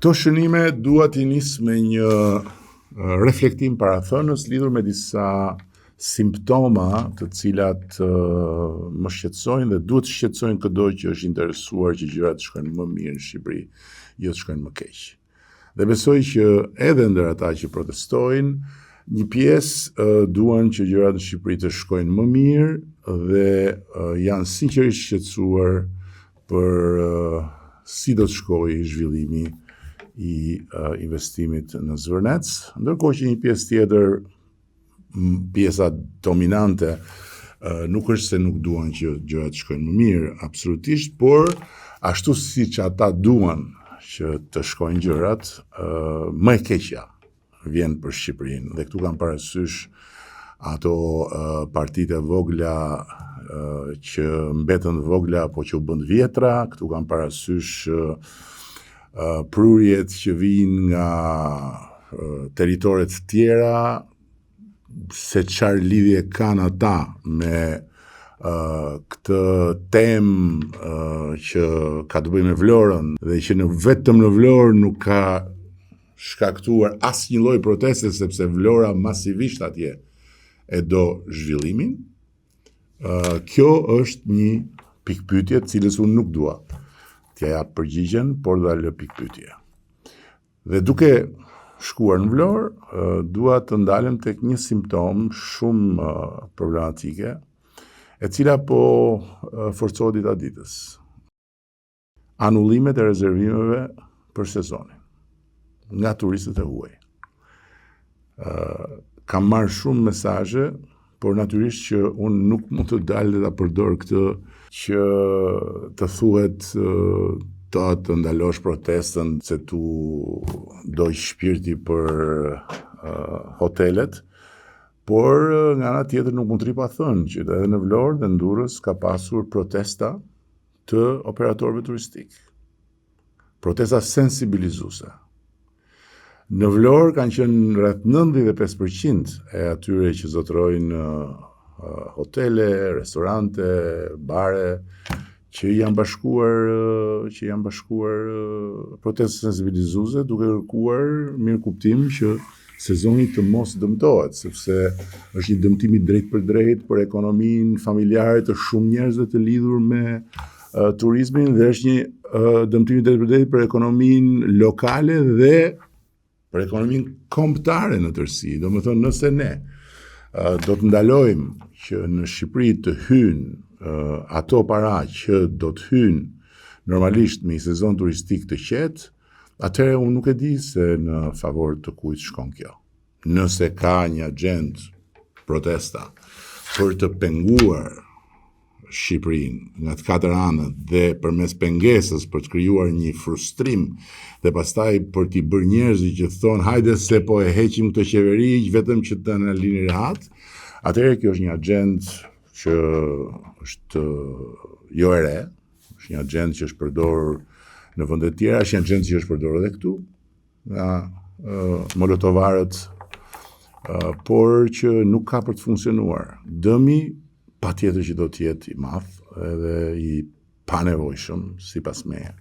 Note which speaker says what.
Speaker 1: Këto shënime dua t'i nis me një reflektim parathënës lidhur me disa simptoma të cilat më shqetësojnë dhe duhet të shqetësojnë çdo që është interesuar që gjërat të shkojnë më mirë në Shqipëri, jo të shkojnë më keq. Dhe besoj që edhe ndër ata që protestojnë, një pjesë duan që gjërat në Shqipëri të shkojnë më mirë dhe janë sinqerisht shqetësuar për si do të shkojë zhvillimi i investimit në Zvërnec, ndërkohë që një pjesë tjetër, pjesa dominante, nuk është se nuk duan që gjërat të shkojnë më mirë, absolutisht, por ashtu siç ata duan që të shkojnë gjërat, më e keqja vjen për Shqipërinë. Dhe këtu kam parasysh ato partitë e vogla që mbetën vogla apo që u bën vjetra, këtu kam parasysh prurjet që vijnë nga teritoret tjera, se çfarë lidhje kanë ata me këtë temë që ka të bëjë me Vlorën dhe që vetëm në Vlorë nuk ka shkaktuar asnjë lloj proteste sepse Vlora masivisht atje e do zhvillimin. Kjo është një pikpyetje të cilës unë nuk dua t'ja jap përgjigjen, por do ta lë pikpyetje. Dhe duke shkuar në Vlorë, dua të ndalem tek një simptom shumë problematike, e cila po forcohet dita ditës. Anullimet e rezervimeve për sezonin nga turistët e huaj. Kam marrë shumë mesazhe, por natyrisht që unë nuk mund të dalë dhe ta përdor këtë që të thuhet të ndalosh protestën se tu doj shpirti për hotelet, por nga ana tjetër nuk mund të ripa thënë që edhe në Vlorë dhe në Durrës ka pasur protesta të operatorëve turistik. Protesta sensibilizuese. Në Vlorë kanë qenë rreth 95% e atyre që zotrojnë hotele, restorante, bare, që janë bashkuar protestë sensibilizuese duke kërkuar mirë kuptim që sezoni të mos dëmtohet, sepse është një dëmtim i drejt për ekonominë familjare të shumë njerëzve të lidhur me turizmin dhe është një dëmtim i drejt për ekonominë lokale dhe për ekonominë kombëtare në tërësi. Domethënë, nëse ne do të ndalojmë që në Shqipëri të hynë ato para që do të hynë normalisht me një sezon turistik të qetë, atëherë unë nuk e di se në favor të kujt shkon kjo. Nëse ka një agent protesta për të penguar Shqipërinë nga të katër anët dhe përmes pengesës për të krijuar një frustrim dhe pastaj për t'i bërë njerëzit që thonë hajde se po e heqim këtë qeveri vetëm që të na lini rehat, atëherë kjo është një agent që është jo e re, është një agent që është përdorur në vende të tjera, është një agent që është përdorur edhe këtu nga molotovarët, por që nuk ka për të funksionuar. Dëmi patjetër që do të jetë i madh edhe i panevojshëm sipas meje.